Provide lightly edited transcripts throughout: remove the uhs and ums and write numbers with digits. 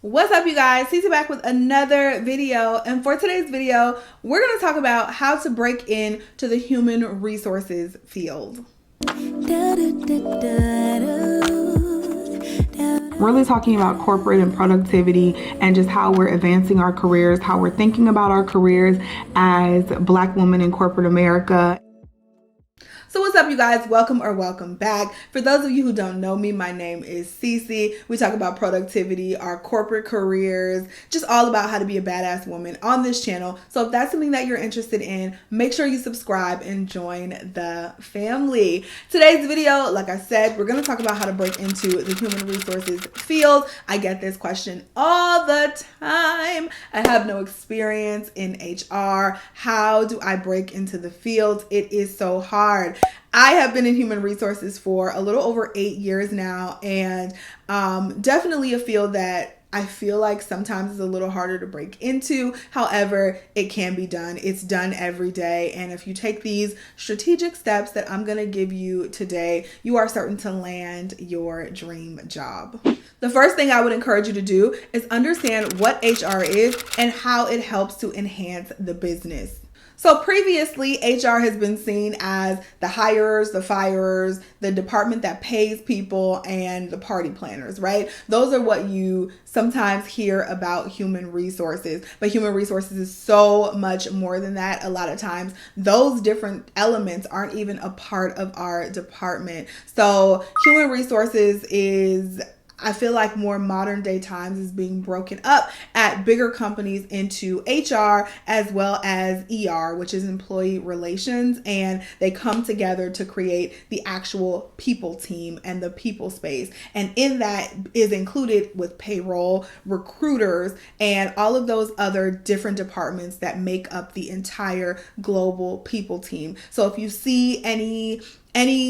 What's up, you guys? Cece back with another video, and for today's video we're going to talk about how to break into the human resources field. Really talking about corporate and productivity and just how we're advancing our careers, how we're thinking about our careers as Black women in corporate America. So what's up, you guys? Welcome back. For those of you who don't know me, my name is Cece. We talk about productivity, our corporate careers, just all about how to be a badass woman on this channel. So if that's something that you're interested in, make sure you subscribe and join the family. Today's video, like I said, we're going to talk about how to break into the human resources field. I get this question all the time. I have no experience in HR. How do I break into the field? It is so hard. I have been in human resources for a little over 8 years now, and definitely a field that I feel like sometimes is a little harder to break into. However, it can be done. It's done every day. And if you take these strategic steps that I'm going to give you today, you are certain to land your dream job. The first thing I would encourage you to do is understand what HR is and how it helps to enhance the business. So previously, HR has been seen as the hirers, the firers, the department that pays people, and the party planners, right? Those are what you sometimes hear about human resources. But human resources is so much more than that. A lot of times, those different elements aren't even a part of our department. So human resources is, I feel like, more modern day times is being broken up at bigger companies into HR as well as ER, which is employee relations, and they come together to create the actual people team and the people space. And in that is included with payroll, recruiters, and all of those other different departments that make up the entire global people team. So if you see any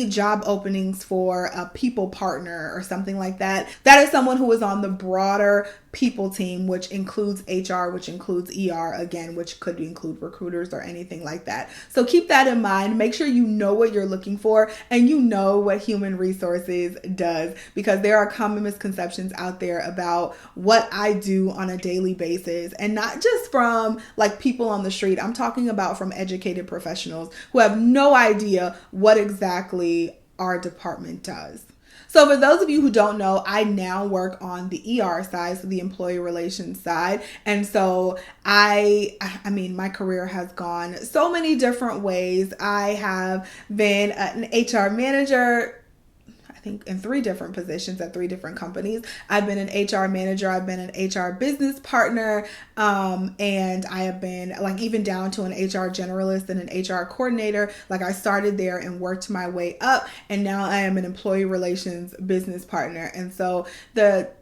job openings for a people partner or something like that, that is someone who is on the broader people team, which includes HR, which includes ER, again, which could include recruiters or anything like that. So keep that in mind. Make sure you know what you're looking for and you know what human resources does, because there are common misconceptions out there about what I do on a daily basis, and not just from like people on the street. I'm talking about from educated professionals who have no idea what exactly our department does. So for those of you who don't know, I now work on the ER side, so the employee relations side. And so I mean, my career has gone so many different ways. I have been an HR manager, I think, in 3 different positions at 3 different companies. I've been an HR manager, I've been an HR business partner, and I have been like even down to an HR generalist and an HR coordinator. Like I started there and worked my way up, and now I am an employee relations business partner. And so the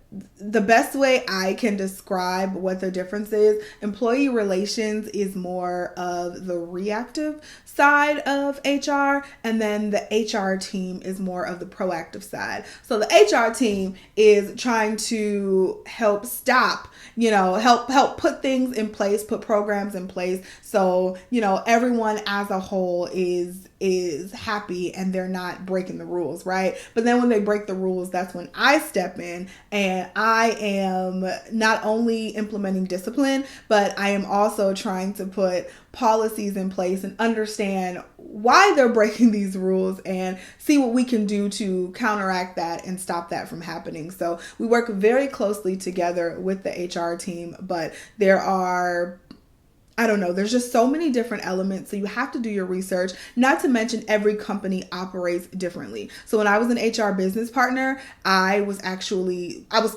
best way I can describe what the difference is, employee relations is more of the reactive side of HR, and then the HR team is more of the proactive side. So the HR team is trying to help stop, help put things in place, put programs in place, so everyone as a whole is happy and they're not breaking the rules, right? But then when they break the rules, that's when I step in, and I am not only implementing discipline, but I am also trying to put policies in place and understand why they're breaking these rules and see what we can do to counteract that and stop that from happening. So we work very closely together with the HR team, but there's just so many different elements. So you have to do your research, not to mention every company operates differently. So when I was an HR business partner, I was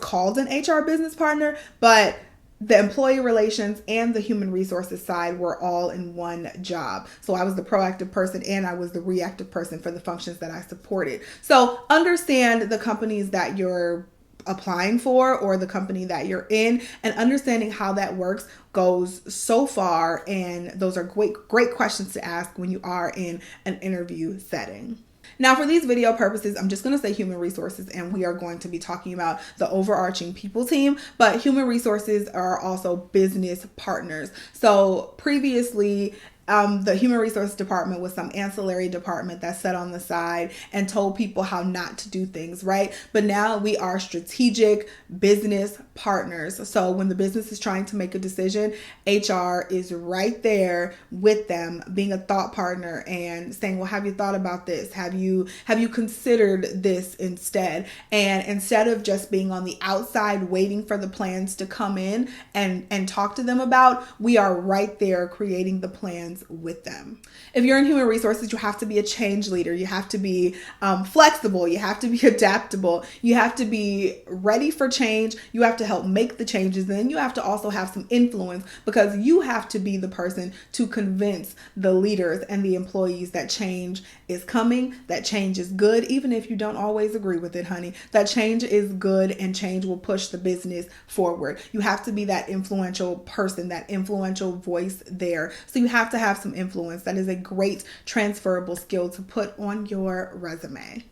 called an HR business partner, but the employee relations and the human resources side were all in one job. So I was the proactive person and I was the reactive person for the functions that I supported. So understand the companies that you're applying for or the company that you're in, and understanding how that works goes so far. And those are great questions to ask when you are in an interview setting. Now, for these video purposes, I'm just going to say human resources, and we are going to be talking about the overarching people team, but human resources are also business partners. So previously, the human resource department was some ancillary department that sat on the side and told people how not to do things, right? But now we are strategic business partners. So when the business is trying to make a decision, HR is right there with them, being a thought partner and saying, well, have you thought about this? Have you considered this instead? And instead of just being on the outside waiting for the plans to come in and talk to them about, we are right there creating the plans with them. If you're in human resources, you have to be a change leader. You have to be flexible. You have to be adaptable. You have to be ready for change. You have to help make the changes. And then you have to also have some influence, because you have to be the person to convince the leaders and the employees that change is coming, that change is good, even if you don't always agree with it, honey. That change is good and change will push the business forward. You have to be that influential person, that influential voice there. So you have to have some influence. That is a great transferable skill to put on your resume.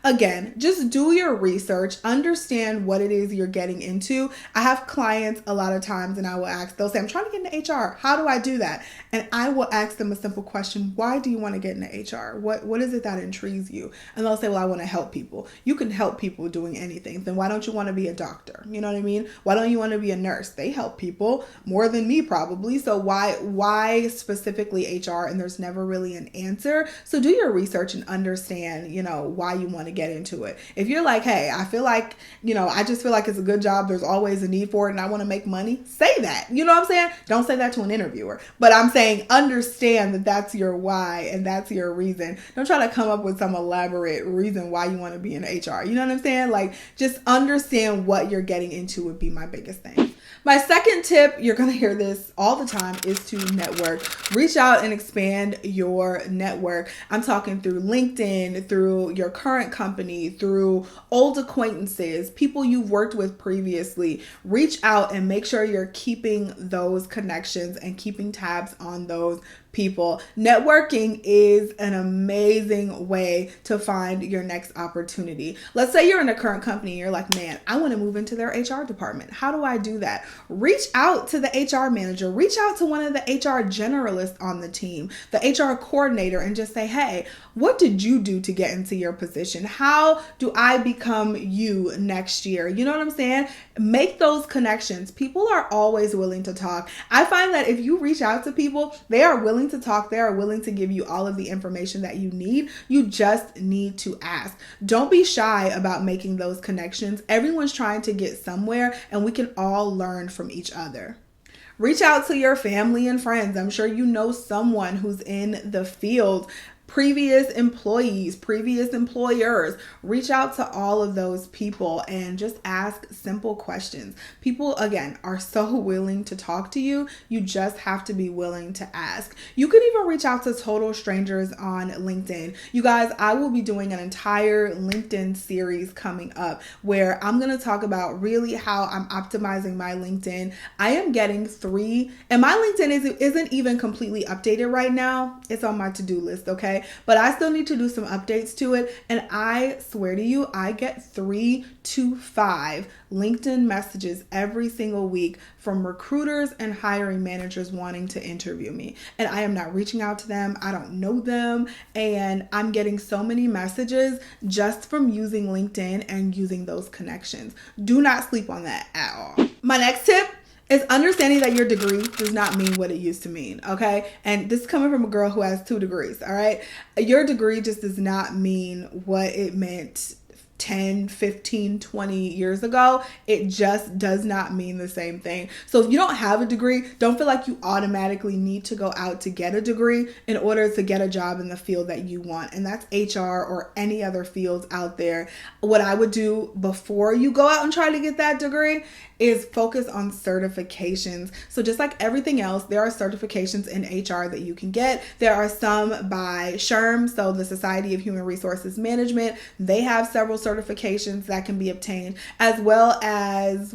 Again, just do your research, understand what it is you're getting into. I have clients a lot of times and I will ask, they'll say, I'm trying to get into HR. How do I do that? And I will ask them a simple question. Why do you want to get into HR? What is it that intrigues you? And they'll say, well, I want to help people. You can help people doing anything. Then why don't you want to be a doctor? You know what I mean? Why don't you want to be a nurse? They help people more than me probably. So why specifically HR? And there's never really an answer. So do your research and understand, why you want to get into it. If you're like, hey, I feel like, I just feel like it's a good job. There's always a need for it and I want to make money. Say that. You know what I'm saying? Don't say that to an interviewer. But I'm saying understand that that's your why and that's your reason. Don't try to come up with some elaborate reason why you want to be in HR. You know what I'm saying? Like, just understand what you're getting into would be my biggest thing. My second tip, you're going to hear this all the time, is to network. Reach out and expand your network. I'm talking through LinkedIn, through your current company, through old acquaintances, people you've worked with previously. Reach out and make sure you're keeping those connections and keeping tabs on those people. Networking is an amazing way to find your next opportunity. Let's say you're in a current company and you're like, man, I want to move into their HR department. How do I do that? Reach out to the HR manager, reach out to one of the HR generalists on the team, the HR coordinator, and just say, hey, what did you do to get into your position? How do I become you next year? You know what I'm saying? Make those connections. People are always willing to talk. I find that if you reach out to people, they are willing to talk. They are willing to give you all of the information that you need. You just need to ask. Don't be shy about making those connections. Everyone's trying to get somewhere and we can all learn from each other. Reach out to your family and friends. I'm sure you know someone who's in the field. Previous employees, previous employers, reach out to all of those people and just ask simple questions. People, again, are so willing to talk to you. You just have to be willing to ask. You could even reach out to total strangers on LinkedIn. You guys, I will be doing an entire LinkedIn series coming up where I'm going to talk about really how I'm optimizing my LinkedIn. I am getting 3, and my LinkedIn isn't even completely updated right now. It's on my to-do list, okay? But I still need to do some updates to it. And I swear to you, I get 3 to 5 LinkedIn messages every single week from recruiters and hiring managers wanting to interview me. And I am not reaching out to them. I don't know them. And I'm getting so many messages just from using LinkedIn and using those connections. Do not sleep on that at all. My next tip is understanding that your degree does not mean what it used to mean, okay? And this is coming from a girl who has 2 degrees, all right? Your degree just does not mean what it meant 10, 15, 20 years ago. It just does not mean the same thing. So if you don't have a degree, don't feel like you automatically need to go out to get a degree in order to get a job in the field that you want. And that's HR or any other fields out there. What I would do before you go out and try to get that degree is focus on certifications. So just like everything else, there are certifications in HR that you can get. There are some by SHRM, so the Society of Human Resources Management. They have several certifications that can be obtained, as well as,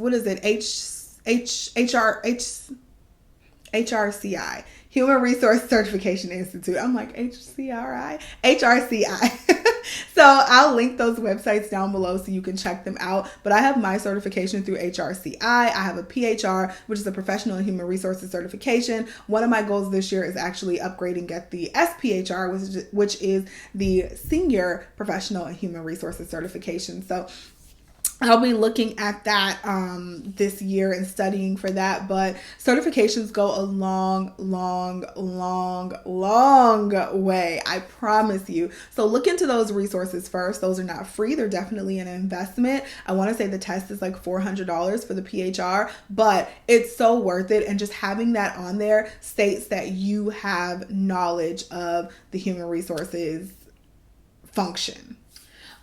HRCI, Human Resource Certification Institute. I'm like, HRCI? HRCI. So I'll link those websites down below so you can check them out. But I have my certification through HRCI. I have a PHR, which is a professional and human resources certification. One of my goals this year is actually upgrade and get the SPHR, which is the senior professional and human resources certification. So I'll be looking at that this year and studying for that. But certifications go a long, long, long, long way. I promise you. So look into those resources first. Those are not free. They're definitely an investment. I want to say the test is like $400 for the PHR, but it's so worth it. And just having that on there states that you have knowledge of the human resources function.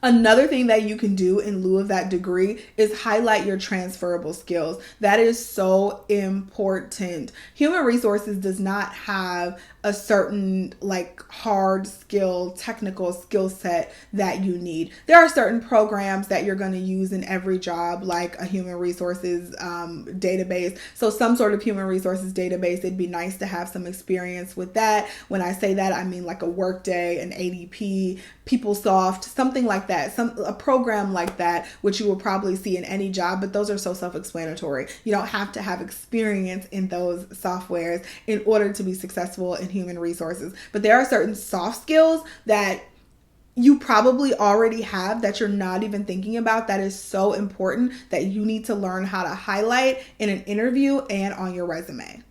Another thing that you can do in lieu of that degree is highlight your transferable skills. That is so important. Human resources does not have a certain like hard skill, technical skill set that you need. There are certain programs that you're going to use in every job, like a human resources database. So some sort of human resources database, it'd be nice to have some experience with that. When I say that, I mean like a Workday, an ADP, PeopleSoft, something like that, a program like that, which you will probably see in any job, but those are so self-explanatory. You don't have to have experience in those softwares in order to be successful in human resources. But there are certain soft skills that you probably already have that you're not even thinking about that is so important that you need to learn how to highlight in an interview and on your resume.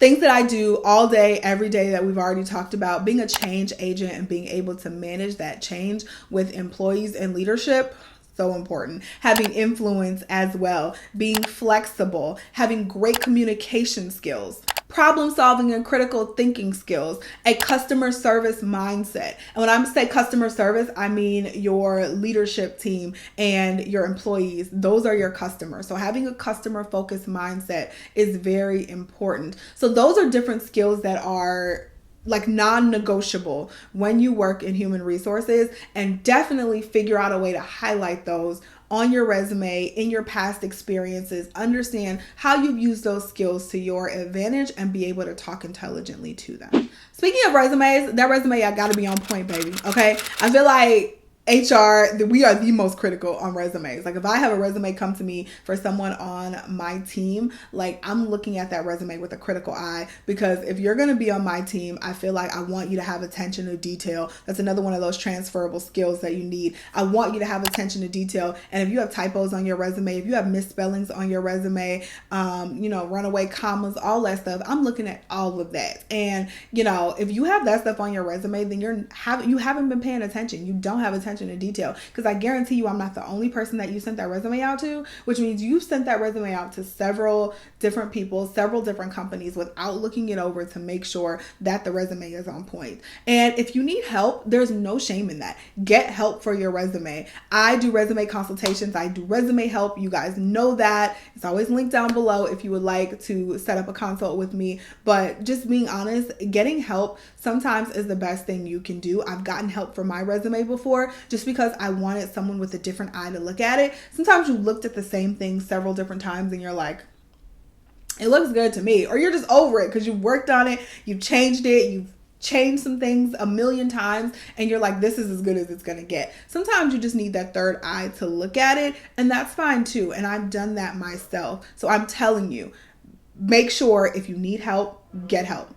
Things that I do all day, every day that we've already talked about, being a change agent and being able to manage that change with employees and leadership, so important. Having influence as well, being flexible, having great communication skills, problem solving and critical thinking skills, a customer service mindset. And when I say customer service, I mean your leadership team and your employees. Those are your customers. So having a customer focused mindset is very important. So those are different skills that are like non-negotiable when you work in human resources, and definitely figure out a way to highlight those on your resume, in your past experiences. Understand how you've used those skills to your advantage and be able to talk intelligently to them. Speaking of resumes, that resume, I gotta be on point, baby. Okay. I feel like HR, we are the most critical on resumes. Like if I have a resume come to me for someone on my team, like I'm looking at that resume with a critical eye, because if you're going to be on my team, I feel like I want you to have attention to detail. That's another one of those transferable skills that you need. I want you to have attention to detail. And if you have typos on your resume, if you have misspellings on your resume, runaway commas, all that stuff, I'm looking at all of that. And, if you have that stuff on your resume, then you haven't been paying attention. You don't have attention to detail, because I guarantee you I'm not the only person that you sent that resume out to, which means you sent that resume out to several different people, several different companies without looking it over to make sure that the resume is on point. And if you need help, there's no shame in that. Get help for your resume. I do resume consultations. I do resume help. You guys know that. It's always linked down below if you would like to set up a consult with me. But just being honest, getting help sometimes is the best thing you can do. I've gotten help for my resume before, just because I wanted someone with a different eye to look at it. Sometimes you looked at the same thing several different times and you're like, it looks good to me. Or you're just over it because you've worked on it, you've changed it, you've changed some things a million times, and you're like, this is as good as it's going to get. Sometimes you just need that third eye to look at it, and that's fine too. And I've done that myself. So I'm telling you, make sure if you need help, get help.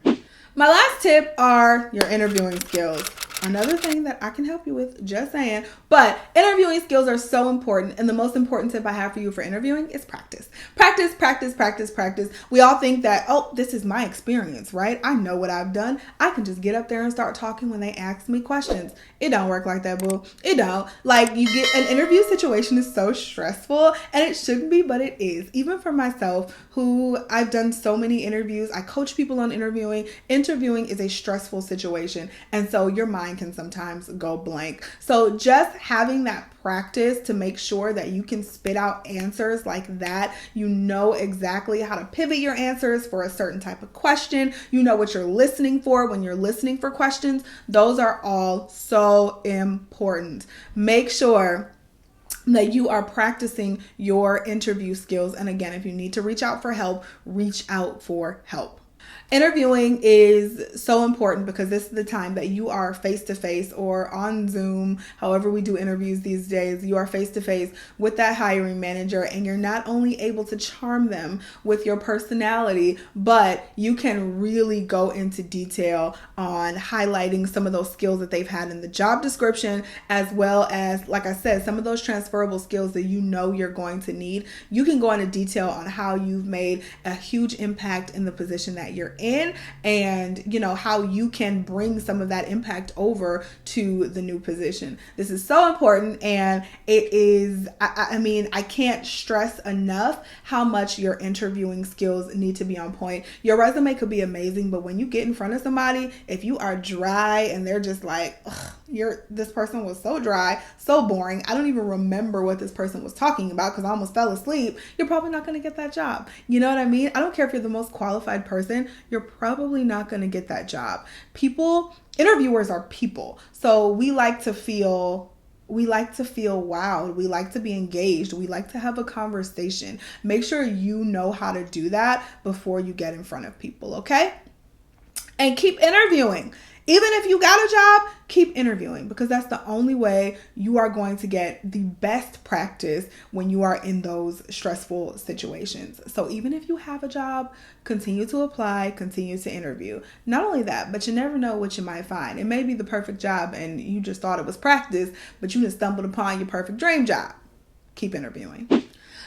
My last tip are your interviewing skills. Another thing that I can help you with, just saying. But interviewing skills are so important. And the most important tip I have for you for interviewing is practice. Practice, practice, practice, practice. We all think that, oh, this is my experience, right? I know what I've done. I can just get up there and start talking when they ask me questions. It don't work like that, boo. It don't. Like, you get an interview situation is so stressful, and it shouldn't be, but it is. Even for myself, who I've done so many interviews. I coach people on interviewing. Interviewing is a stressful situation. And so your mind can sometimes go blank. So just having that practice to make sure that you can spit out answers like that, you know exactly how to pivot your answers for a certain type of question. You know what you're listening for when you're listening for questions. Those are all so important. Make sure that you are practicing your interview skills. And again, if you need to reach out for help, reach out for help. Interviewing is so important because this is the time that you are face to face or on Zoom, however we do interviews these days. You are face to face with that hiring manager, and you're not only able to charm them with your personality, but you can really go into detail on highlighting some of those skills that they've had in the job description, as well as, like I said, some of those transferable skills that you know you're going to need. You can go into detail on how you've made a huge impact in the position that you're in, and you know how you can bring some of that impact over to the new position. This is so important, and it is, I mean, I can't stress enough how much your interviewing skills need to be on point. Your resume could be amazing, but when you get in front of somebody, if you are dry and they're just like, this person was so dry, so boring, I don't even remember what this person was talking about because I almost fell asleep, you're probably not going to get that job. You know what I mean? I don't care if you're the most qualified person, you're probably not going to get that job. Interviewers are people. So we like to feel wowed. We like to be engaged. We like to have a conversation. Make sure you know how to do that before you get in front of people, okay? And keep interviewing. Even if you got a job, keep interviewing, because that's the only way you are going to get the best practice when you are in those stressful situations. So even if you have a job, continue to apply, continue to interview. Not only that, but you never know what you might find. It may be the perfect job and you just thought it was practice, but you just stumbled upon your perfect dream job. Keep interviewing.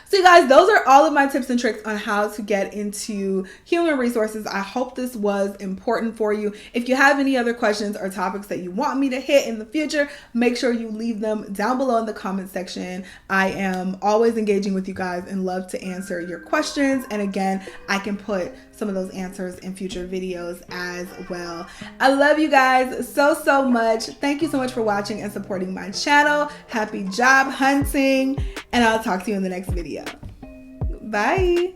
So you guys, those are all of my tips and tricks on how to get into human resources. I hope this was important for you. If you have any other questions or topics that you want me to hit in the future, make sure you leave them down below in the comment section. I am always engaging with you guys and love to answer your questions. And again, I can put some of those answers in future videos as well. I love you guys so much. Thank you so much for watching and supporting my channel. Happy job hunting, and I'll talk to you in the next video. Bye.